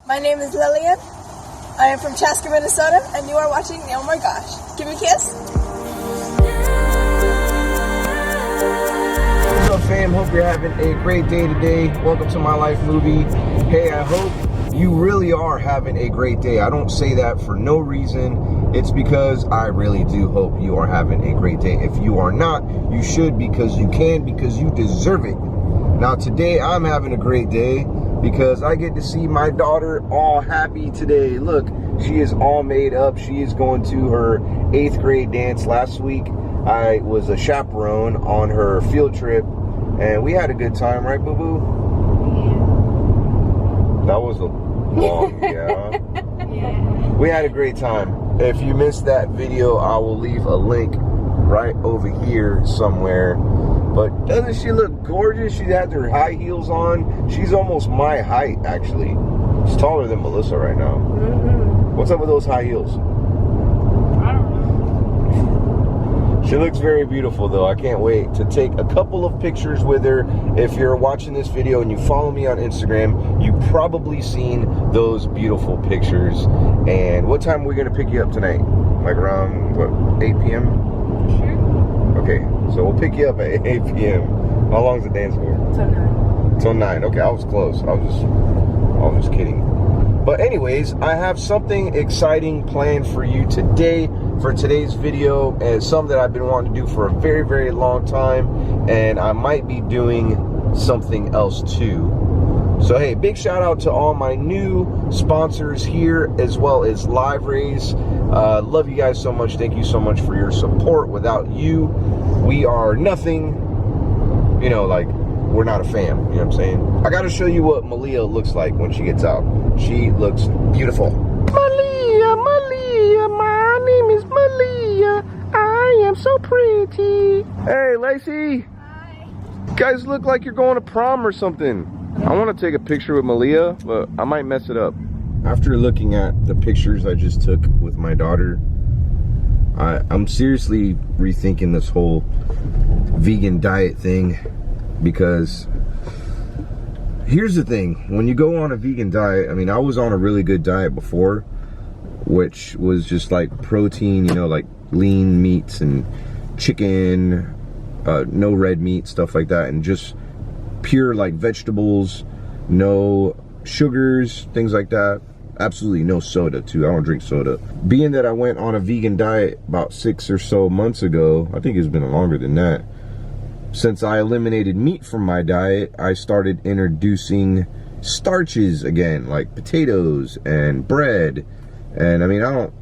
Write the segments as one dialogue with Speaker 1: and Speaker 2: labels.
Speaker 1: My name is Lillian. I am from Chaska, Minnesota, and you are watching the Oh My Gosh. Give me a kiss.
Speaker 2: What's up, fam? Hope you're having a great day today. Welcome to my life movie. Hey, I hope you really are having a great day. I don't say that for no reason. It's because I really do hope you are having a great day. If you are not, you should, because you can, because you deserve it. Now today I'm having a great day because I get to see my daughter all happy today. Look, she is all made up. She is going to her 8th grade dance. Last week I was a chaperone on her field trip and we had a good time, right, boo-boo? Yeah. That was a long, yeah. Yeah. We had a great time. If you missed that video, I will leave a link right over here somewhere. But doesn't she look gorgeous? She had her high heels on. She's almost my height, actually. She's taller than Melissa right now. Mm-hmm. What's up with those high heels?
Speaker 1: I don't know.
Speaker 2: She looks very beautiful, though. I can't wait to take a couple of pictures with her. If you're watching this video and you follow me on Instagram, you've probably seen those beautiful pictures. And what time are we going to pick you up tonight? Like around, what, 8 p.m.?
Speaker 1: Sure.
Speaker 2: Okay, so we'll pick you up at 8 p.m. How long is the dance for?
Speaker 1: Till 9.
Speaker 2: Till 9. Okay, I was close. I was just kidding. But anyways, I have something exciting planned for you today, for today's video, and something that I've been wanting to do for a very, very long time, and I might be doing something else too. So hey, big shout out to all my new sponsors here, as well as Live Raise. Love you guys so much. Thank you so much for your support. Without you, we are nothing. You know, like, we're not a fam. You know what I'm saying? I gotta show you what Malia looks like when she gets out. She looks beautiful. Malia, my name is Malia. I am so pretty. Hey, Lacey.
Speaker 1: Hi.
Speaker 2: You guys look like you're going to prom or something. I want to take a picture with Malia, but I might mess it up. After looking at the pictures I just took with my daughter, I'm seriously rethinking this whole vegan diet thing, because here's the thing. When you go on a vegan diet, I mean, I was on a really good diet before, which was just like protein, you know, like lean meats and chicken, no red meat, stuff like that, and just pure like vegetables, no sugars, things like that. Absolutely no soda too. I don't drink soda. Being that I went on a vegan diet about 6 or so months ago, I think it's been longer than that, since I eliminated meat from my diet, I started introducing starches again, like potatoes and bread. And I mean, I don't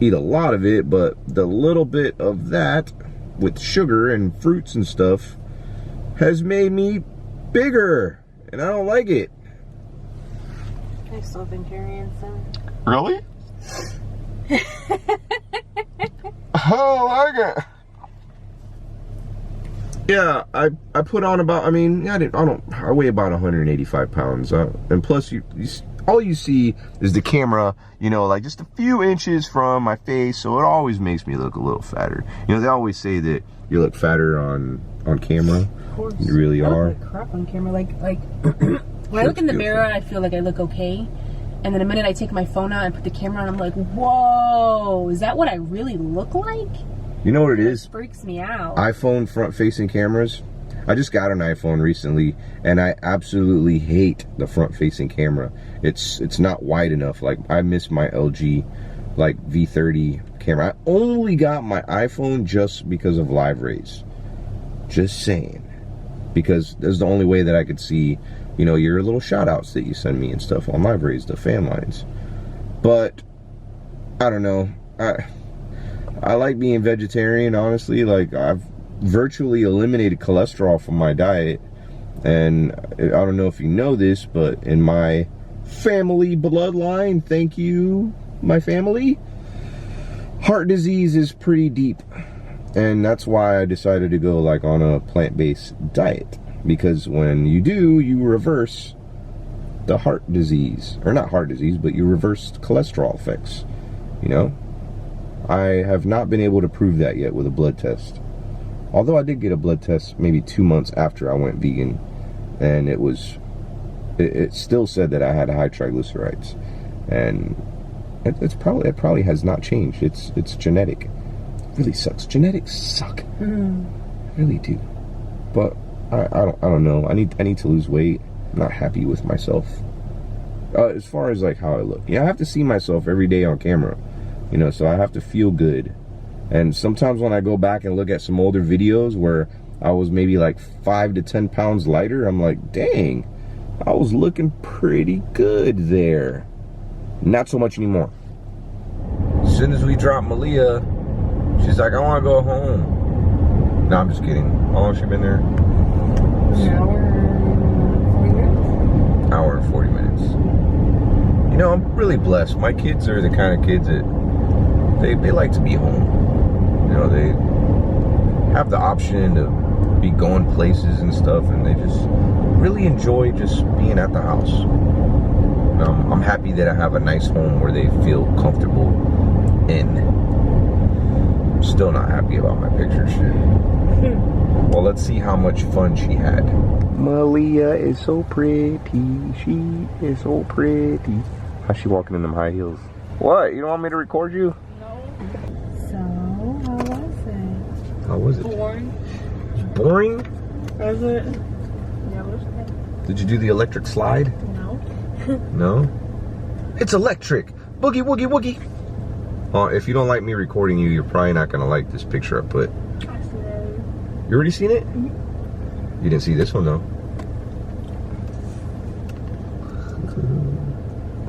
Speaker 2: eat a lot of it, but the little bit of that with sugar and fruits and stuff has made me bigger, and I don't like it.
Speaker 3: I still vegetarian, so.
Speaker 2: Really? I don't like it. Yeah, I put on about, I mean, I weigh about 185 pounds, and plus all you see is the camera, you know, like just a few inches from my face, so it always makes me look a little fatter. You know, they always say that you look fatter on camera.
Speaker 3: Of course.
Speaker 2: You really are.
Speaker 3: Like crap on camera. Like when I look in the mirror, I feel like I look okay. And then the minute I take my phone out and put the camera on, I'm like, whoa, is that what I really look like?
Speaker 2: You know what it is?
Speaker 3: It freaks me out.
Speaker 2: iPhone front-facing cameras. I just got an iPhone recently, and I absolutely hate the front-facing camera. It's not wide enough. Like, I miss my LG, like, V30 camera. I only got my iPhone just because of Live Raise. Just saying. Because that's the only way that I could see, you know, your little shout-outs that you send me and stuff on Live Raise, the fan lines. But, I don't know. I like being vegetarian, honestly. Like, I've virtually eliminated cholesterol from my diet, and I don't know if you know this, but in my family bloodline, thank you, my family, heart disease is pretty deep, and that's why I decided to go like on a plant-based diet, because when you do, you reverse the heart disease, or not heart disease, but you reverse cholesterol effects, you know. I have not been able to prove that yet with a blood test. Although I did get a blood test maybe 2 months after I went vegan, and it still said that I had high triglycerides. and it probably has not changed. It's genetic. It really sucks. Genetics suck. Really do. But I don't know. I need to lose weight. I'm not happy with myself. As far as like how I look, I have to see myself every day on camera, so I have to feel good. And sometimes when I go back and look at some older videos where I was maybe like 5 to 10 pounds lighter, I'm like, dang, I was looking pretty good there. Not so much anymore. As soon as we drop Malia, she's like, I want to go home. No, I'm just kidding. How long has she been there?
Speaker 3: An hour and 40 minutes.
Speaker 2: Hour and 40 minutes. I'm really blessed. My kids are the kind of kids that they like to be home. They have the option to be going places and stuff, and they just really enjoy just being at the house. I'm happy that I have a nice home where they feel comfortable in. I'm still not happy about my picture shit. Well, let's see how much fun she had. Malia is so pretty. She is so pretty. How's she walking in them high heels? What? You don't want me to record you? How was it?
Speaker 3: Boring.
Speaker 2: Boring?
Speaker 3: Was it? Yeah, it was good.
Speaker 2: Did you do the electric slide?
Speaker 3: No.
Speaker 2: No? It's electric! Boogie, woogie, woogie! Oh, if you don't like me recording you, you're probably not gonna like this picture I put.
Speaker 3: I see that.
Speaker 2: You already seen it? You didn't see this one though.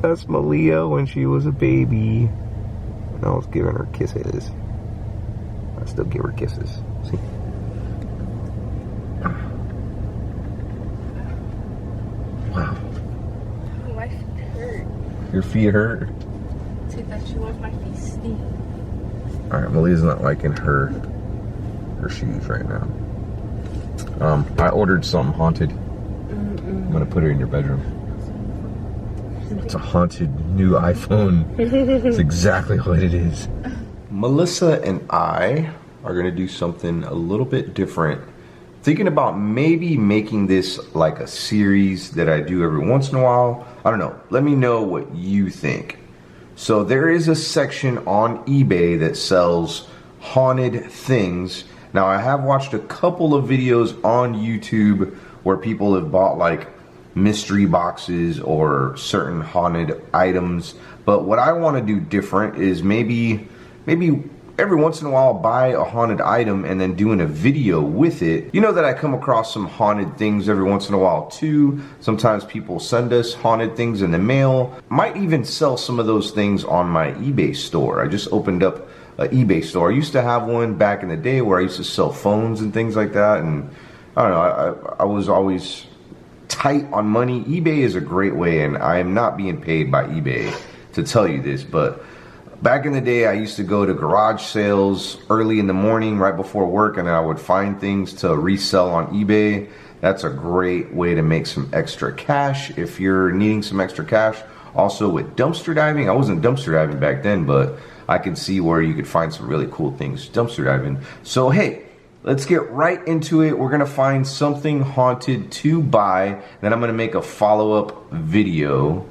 Speaker 2: That's Malia when she was a baby. I was giving her kisses. I still give her kisses. See? Wow.
Speaker 3: My feet hurt.
Speaker 2: Your feet hurt?
Speaker 3: See that she wants my feet stink.
Speaker 2: Alright, Malia's not liking her shoes right now. I ordered something haunted. I'm gonna put her in your bedroom. It's a haunted new iPhone. It's exactly what it is. Melissa and I are gonna do something a little bit different. Thinking about maybe making this like a series that I do every once in a while. I don't know. Let me know what you think. So there is a section on eBay that sells haunted things. Now I have watched a couple of videos on YouTube where people have bought like mystery boxes or certain haunted items. But what I want to do different is maybe every once in a while buy a haunted item and then doing a video with it. You know that I come across some haunted things every once in a while too. Sometimes people send us haunted things in the mail. Might even sell some of those things on my eBay store. I just opened up an eBay store. I used to have one back in the day where I used to sell phones and things like that, and I don't know, I was always tight on money. eBay is a great way, and I am not being paid by eBay to tell you this, but back in the day I used to go to garage sales early in the morning right before work, and I would find things to resell on eBay. That's a great way to make some extra cash if you're needing some extra cash. Also with dumpster diving, I wasn't dumpster diving back then, but I can see where you could find some really cool things dumpster diving. So hey, let's get right into it. We're gonna find something haunted to buy, then I'm gonna make a follow-up video.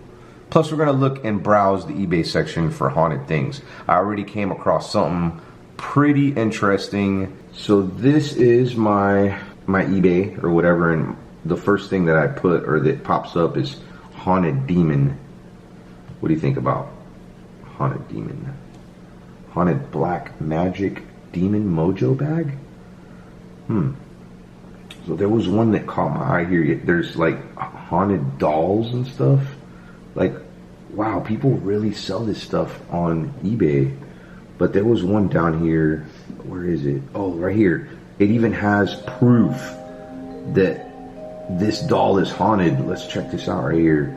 Speaker 2: Plus we're gonna look and browse the eBay section for haunted things. I already came across something pretty interesting. So this is my eBay or whatever, and the first thing that I put or that pops up is haunted demon. What do you think about haunted demon? Haunted black magic demon mojo bag? So there was one that caught my eye here. There's like haunted dolls and stuff. Like, wow, people really sell this stuff on eBay. But there was one down here. Where is it? Oh, right here. It even has proof that this doll is haunted. Let's check this out right here.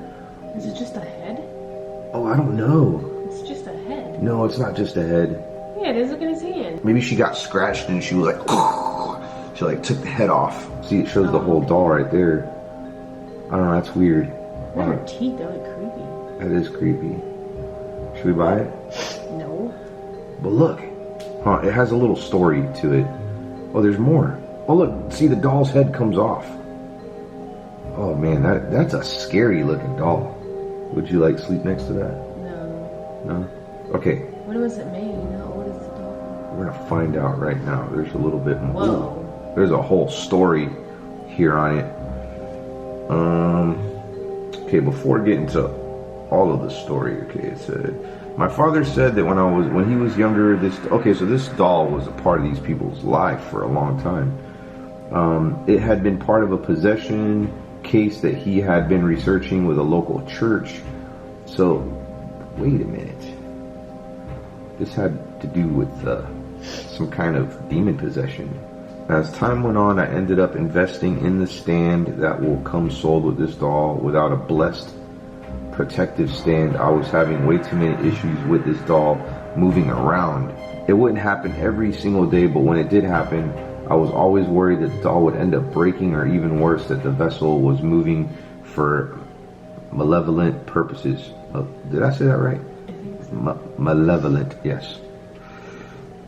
Speaker 3: Is it just a head?
Speaker 2: Oh, I don't know.
Speaker 3: It's just a head.
Speaker 2: No, it's not just a head.
Speaker 3: Yeah, it is. Look at his hand.
Speaker 2: Maybe she got scratched and she was like, she like took the head off. See, it shows the whole doll right there. I don't know, that's weird.
Speaker 3: Her teeth, they're like creepy.
Speaker 2: That is creepy. Should we buy it?
Speaker 3: No.
Speaker 2: But look, it has a little story to it. Oh, there's more. Oh look, see, the doll's head comes off. Oh man, that's a scary looking doll. Would you like sleep next to that? No? Okay.
Speaker 3: When was it made? How old is the doll?
Speaker 2: We're gonna find out right now. There's a little bit more.
Speaker 3: Whoa.
Speaker 2: There's a whole story here on it. Okay, before getting to all of the story, okay, it said, my father said that when he was younger, so this doll was a part of these people's life for a long time. It had been part of a possession case that he had been researching with a local church. So, wait a minute. This had to do with some kind of demon possession. As time went on, I ended up investing in the stand that will come sold with this doll. Without a blessed protective stand, I was having way too many issues with this doll moving around. It wouldn't happen every single day, but when it did happen, I was always worried that the doll would end up breaking, or even worse, that the vessel was moving for malevolent purposes. Did I say that right? Malevolent, yes.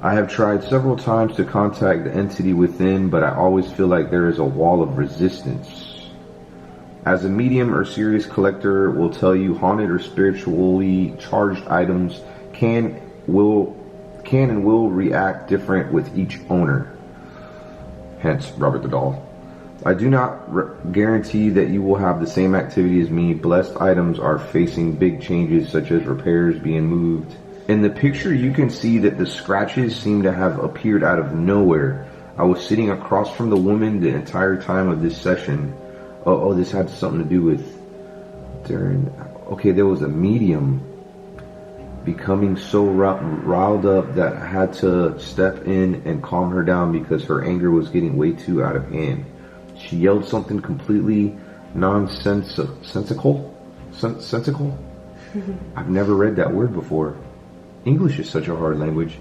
Speaker 2: I have tried several times to contact the entity within, but I always feel like there is a wall of resistance. As a medium or serious collector will tell you, haunted or spiritually charged items can and will react different with each owner. Hence, Robert the Doll. I do not guarantee that you will have the same activity as me. Blessed items are facing big changes, such as repairs being moved. In the picture, you can see that the scratches seem to have appeared out of nowhere. I was sitting across from the woman the entire time of this session. Oh, this had something to do with okay, there was a medium becoming so riled up that I had to step in and calm her down because her anger was getting way too out of hand. She yelled something completely nonsensical. I've never read that word before. English is such a hard language.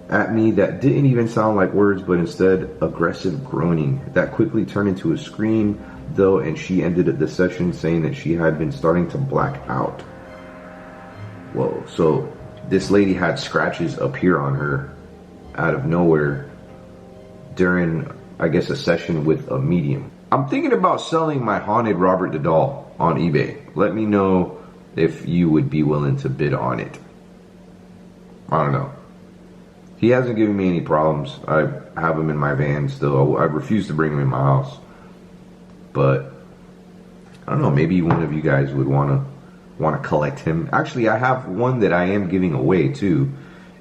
Speaker 2: At me that didn't even sound like words, but instead aggressive groaning. That quickly turned into a scream, though, and she ended the session saying that she had been starting to black out. Whoa, so this lady had scratches appear on her out of nowhere during, I guess, a session with a medium. I'm thinking about selling my haunted Robert the Doll on eBay. Let me know if you would be willing to bid on it. I don't know. He hasn't given me any problems. I have him in my van still. I refuse to bring him in my house. But I don't know, maybe one of you guys would want to collect him. Actually, I have one that I am giving away too.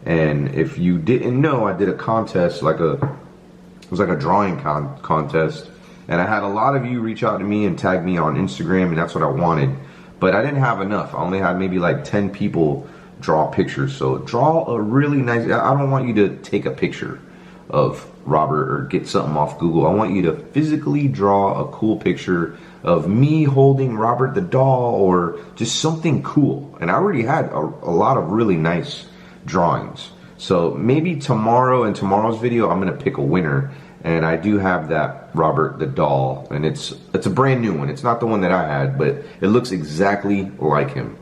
Speaker 2: And if you didn't know, I did a contest, it was like a drawing contest. And I had a lot of you reach out to me and tag me on Instagram, and that's what I wanted. But I didn't have enough. I only had maybe like 10 people draw pictures. So draw a really nice, I don't want you to take a picture of Robert or get something off Google. I want you to physically draw a cool picture of me holding Robert the Doll, or just something cool. And I already had a lot of really nice drawings. So maybe tomorrow, in tomorrow's video, I'm going to pick a winner. And I do have that Robert the Doll, and it's a brand new one. It's not the one that I had, but it looks exactly like him.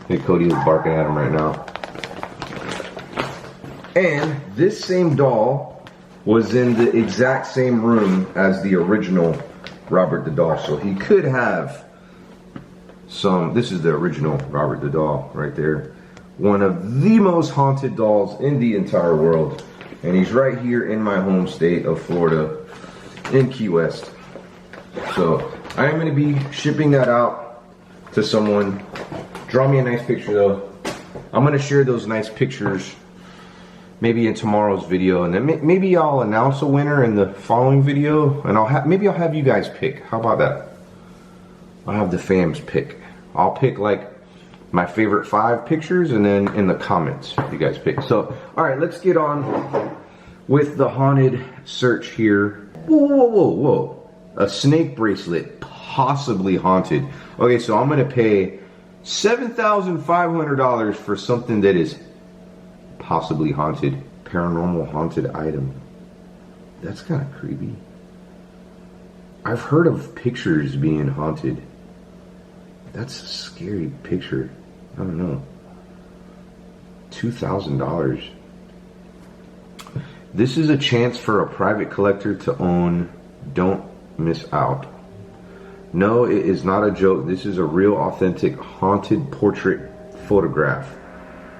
Speaker 2: Hey, Cody is barking at him right now. And this same doll was in the exact same room as the original Robert the Doll. So he could have some, this is the original Robert the Doll right there. One of the most haunted dolls in the entire world. And he's right here in my home state of Florida, in Key West. So I am going to be shipping that out to someone. Draw me a nice picture though. I'm going to share those nice pictures maybe in tomorrow's video, and then maybe I'll announce a winner in the following video, and maybe I'll have you guys pick. How about that? I'll have the fams pick. I'll pick like my favorite 5 pictures, and then in the comments you guys pick. So all right, let's get on with the haunted search here. Whoa. A snake bracelet, possibly haunted. Okay, so I'm gonna pay $7,500 for something that is possibly haunted. Paranormal haunted item. That's kind of creepy. I've heard of pictures being haunted. That's a scary picture. I don't know. $2,000. This is a chance for a private collector to own. Don't miss out. No, it is not a joke. This is a real, authentic, haunted portrait photograph.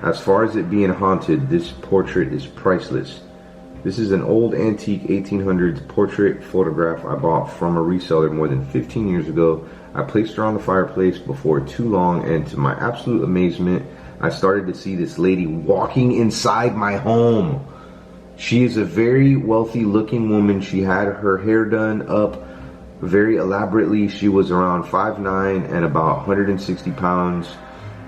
Speaker 2: As far as it being haunted, this portrait is priceless. This is an old antique 1800s portrait photograph I bought from a reseller more than 15 years ago. I placed her on the fireplace before too long, and to my absolute amazement, I started to see this lady walking inside my home. She is a very wealthy looking woman. She had her hair done up very elaborately. She was around 5'9" and about 160 pounds.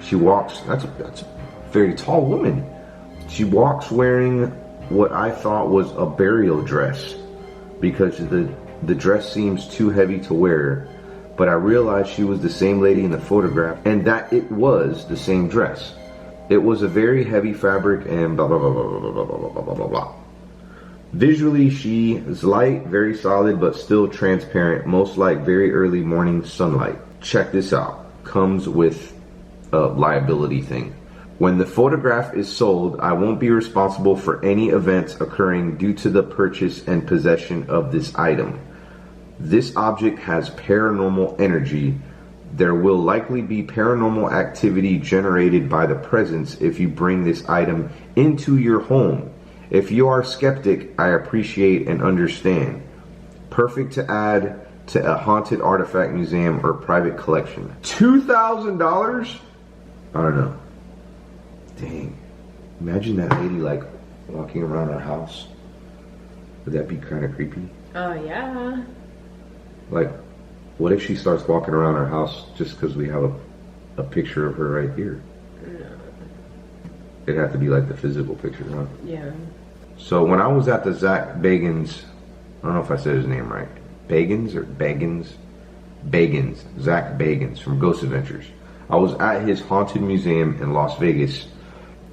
Speaker 2: She walks, that's a very tall woman. She walks wearing what I thought was a burial dress because the dress seems too heavy to wear. But I realized she was the same lady in the photograph and that it was the same dress. It was a very heavy fabric and blah, blah, blah, blah, blah, blah, blah, blah, blah, blah, blah. Visually, she is light, very solid, but still transparent, most like very early morning sunlight. Check this out. Comes with a liability thing. When the photograph is sold, I won't be responsible for any events occurring due to the purchase and possession of this item. This object has paranormal energy. There will likely be paranormal activity generated by the presence if you bring this item into your home. If you are skeptic, I appreciate and understand. Perfect to add to a haunted artifact museum or private collection. $2,000? I don't know. Dang. Imagine that lady like walking around our house. Would that be kind of creepy?
Speaker 3: Oh, yeah.
Speaker 2: Like, what if she starts walking around our house just because we have a picture of her right here?
Speaker 3: No.
Speaker 2: It'd have to be like the physical picture, huh?
Speaker 3: Yeah.
Speaker 2: So when I was at the Zach Bagans, I don't know if I said his name right. Bagans or Bagans? Bagans. Zach Bagans from Ghost Adventures. I was at his haunted museum in Las Vegas,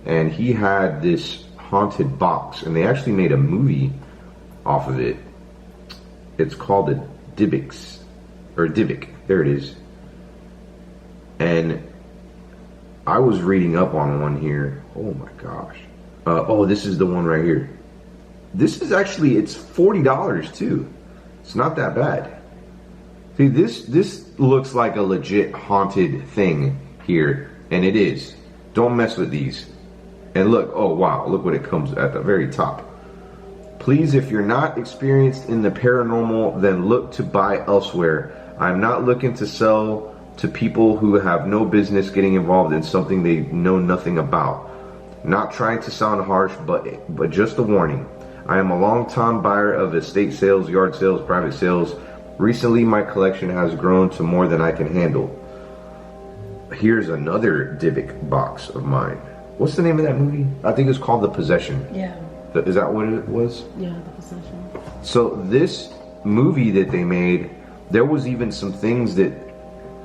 Speaker 2: and he had this haunted box, and they actually made a movie off of it. It's called the Dybbuk. There it is. And I was reading up on one here. Oh my gosh. Oh, this is the one right here. This is actually, it's $40 too. It's not that bad. See, this looks like a legit haunted thing here, and it is. Don't mess with these. And look, oh wow, look what it comes at the very top. Please, if you're not experienced in the paranormal, then look to buy elsewhere. I'm not looking to sell to people who have no business getting involved in something they know nothing about. Not trying to sound harsh, but just a warning. I am a long-time buyer of estate sales, yard sales, private sales. Recently, my collection has grown to more than I can handle. Here's another Dybbuk box of mine. What's the name of that movie? I think it's called The Possession.
Speaker 3: Yeah.
Speaker 2: Is that what it was?
Speaker 3: Yeah, The Possession.
Speaker 2: So this movie that they made, there was even some things that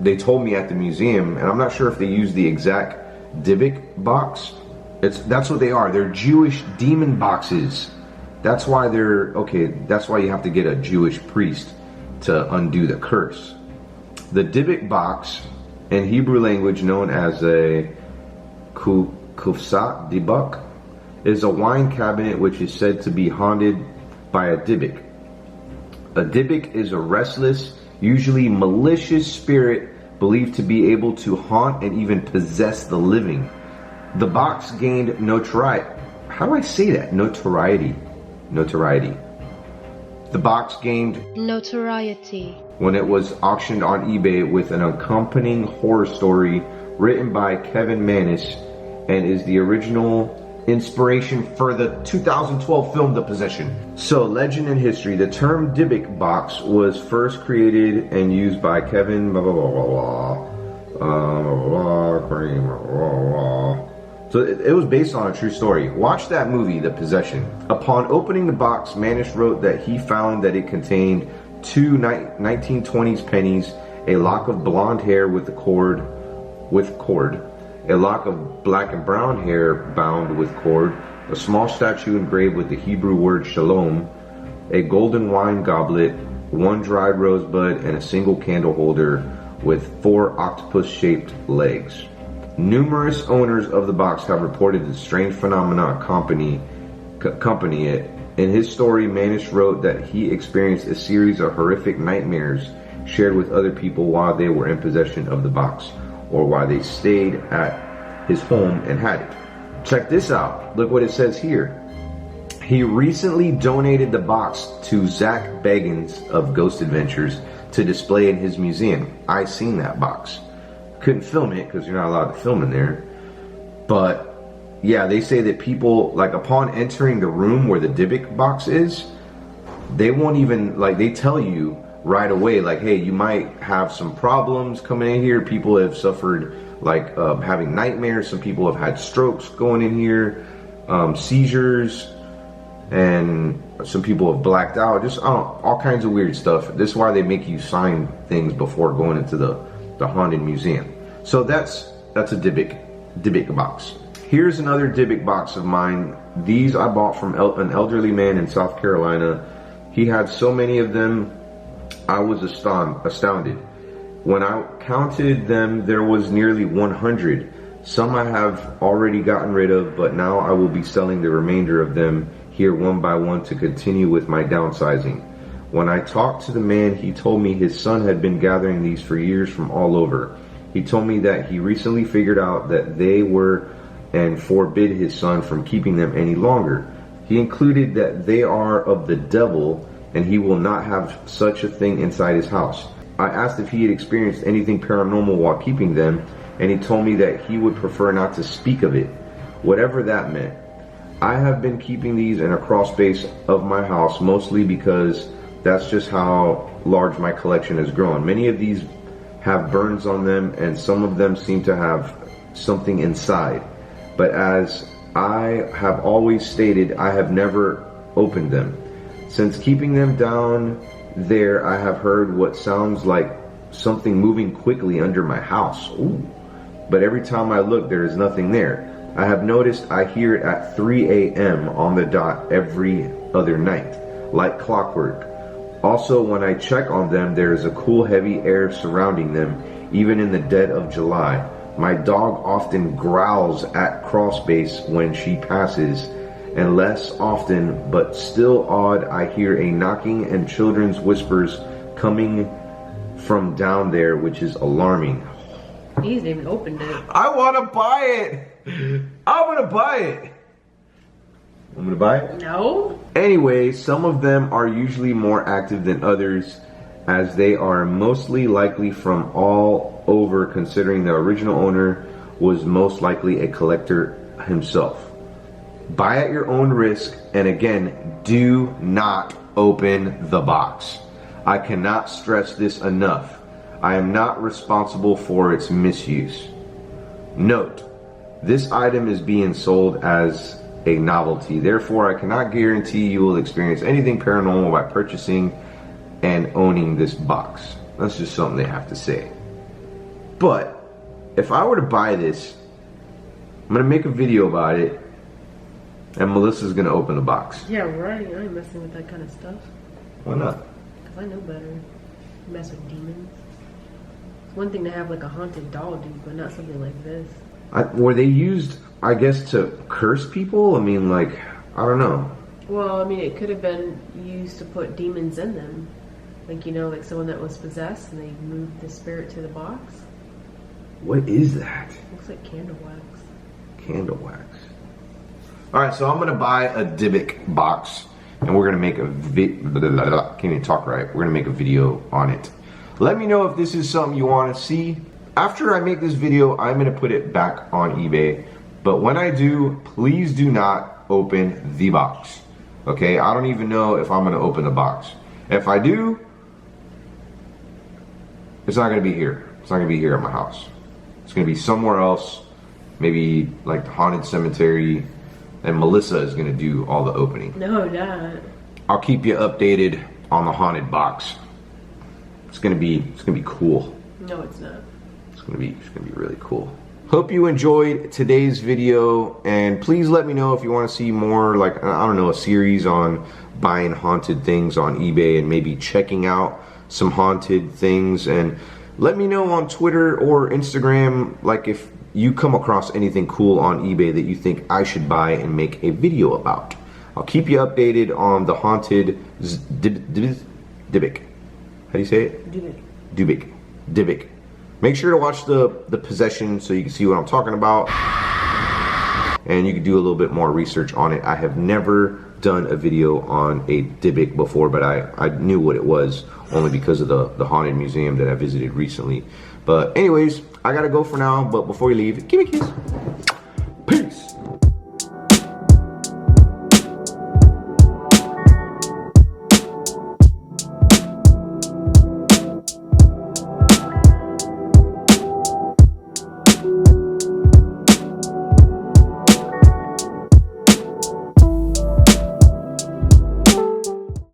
Speaker 2: they told me at the museum, and I'm not sure if they used the exact Dybbuk box. That's what they are. They're Jewish demon boxes. That's why that's why you have to get a Jewish priest to undo the curse. The Dybbuk box, in Hebrew language known as a kufsat Dybbuk, is a wine cabinet which is said to be haunted by a Dybbuk. A Dybbuk is a restless, usually malicious spirit believed to be able to haunt and even possess the living. The box gained notoriety. How do I say that? Notoriety. The box gained
Speaker 4: notoriety
Speaker 2: when it was auctioned on eBay with an accompanying horror story written by Kevin Manis and is the original inspiration for the 2012 film The Possession. So, legend and history. The term Dybbuk box was first created and used by Kevin So it was based on a true story. Watch that movie, The Possession. Upon opening the box, Manish wrote that he found that it contained two 1920s pennies, a lock of blonde hair with cord, a lock of black and brown hair bound with cord, a small statue engraved with the Hebrew word shalom, a golden wine goblet, one dried rosebud, and a single candle holder with 4 octopus-shaped legs. Numerous owners of the box have reported the strange phenomena accompany it. In his story, Manish wrote that he experienced a series of horrific nightmares shared with other people while they were in possession of the box, or while they stayed at his home and had it. Check this out. Look what it says here. He recently donated the box to Zach Bagans of Ghost Adventures to display in his museum. I seen that box. Couldn't film it because you're not allowed to film in there. But yeah, they say that people, like, upon entering the room where the Dybbuk box is, they won't even, like, they tell you right away, like, hey, you might have some problems coming in here. People have suffered, like, having nightmares. Some people have had strokes going in here, seizures, and some people have blacked out. Just all kinds of weird stuff. This is why they make you sign things before going into the haunted museum. So that's a Dybbuk box. Here's another Dybbuk box of mine. These I bought from an elderly man in South Carolina. He had so many of them, I was astounded. When I counted them, there was nearly 100. Some I have already gotten rid of, but now I will be selling the remainder of them here one by one to continue with my downsizing. When I talked to the man, he told me his son had been gathering these for years from all over. He told me that he recently figured out that they were and forbid his son from keeping them any longer. He included that they are of the devil and he will not have such a thing inside his house. I asked if he had experienced anything paranormal while keeping them, and he told me that he would prefer not to speak of it, whatever that meant. I have been keeping these in a crawl space of my house, mostly because that's just how large my collection has grown. Many of these have burns on them, and some of them seem to have something inside. But as I have always stated, I have never opened them. Since keeping them down there, I have heard what sounds like something moving quickly under my house. Ooh. But every time I look, there is nothing there. I have noticed I hear it at 3 a.m. on the dot every other night, like clockwork. Also, when I check on them, there is a cool, heavy air surrounding them, even in the dead of July. My dog often growls at crawl space when she passes, and less often, but still odd, I hear a knocking and children's whispers coming from down there, which is alarming.
Speaker 3: He hasn't even opened it.
Speaker 2: I want to buy it. I'm going to buy it. I'm going to buy it?
Speaker 3: No.
Speaker 2: Anyway, some of them are usually more active than others, as they are mostly likely from all over, considering the original owner was most likely a collector himself. Buy at your own risk, and again, do not open the box. I cannot stress this enough. I am not responsible for its misuse. Note, this item is being sold as a novelty, therefore I cannot guarantee you will experience anything paranormal by purchasing and owning this box. That's just something they have to say. But if I were to buy this, I'm gonna make a video about it, and Melissa's gonna open the box.
Speaker 3: Yeah, right. I ain't messing with that kind of stuff.
Speaker 2: Why not?
Speaker 3: Because I know better. Mess with demons. It's one thing to have like a haunted doll, dude, but not something like this.
Speaker 2: Were they used, I guess, to curse people? I mean, like, I don't know.
Speaker 3: Well, I mean, it could have been used to put demons in them. Like, you know, like someone that was possessed and they moved the spirit to the box.
Speaker 2: What is that?
Speaker 3: Looks like candle wax.
Speaker 2: Candle wax. Alright, so I'm going to buy a Dybbuk box, and we're going to make a can't even talk right. We're going to make a video on it. Let me know if this is something you want to see. After I make this video, I'm going to put it back on eBay. But when I do, please do not open the box. Okay? I don't even know if I'm going to open the box. If I do, it's not going to be here. It's not going to be here at my house. It's going to be somewhere else. Maybe like the haunted cemetery. And Melissa is going to do all the opening.
Speaker 3: No, not.
Speaker 2: I'll keep you updated on the haunted box. It's going to be cool.
Speaker 3: No, it's not.
Speaker 2: It's going to be really cool. Hope you enjoyed today's video, and please let me know if you want to see more, like, I don't know, a series on buying haunted things on eBay and maybe checking out some haunted things. And let me know on Twitter or Instagram, like, if you come across anything cool on eBay that you think I should buy and make a video about. I'll keep you updated on the haunted Dybbuk. How do you say it? Dybbuk. Make sure to watch the possession so you can see what I'm talking about. and you can do a little bit more research on it. I have never done a video on a Dybbuk before, but I knew what it was only because of the haunted museum that I visited recently. But anyways, I gotta go for now, but before you leave, give me a kiss.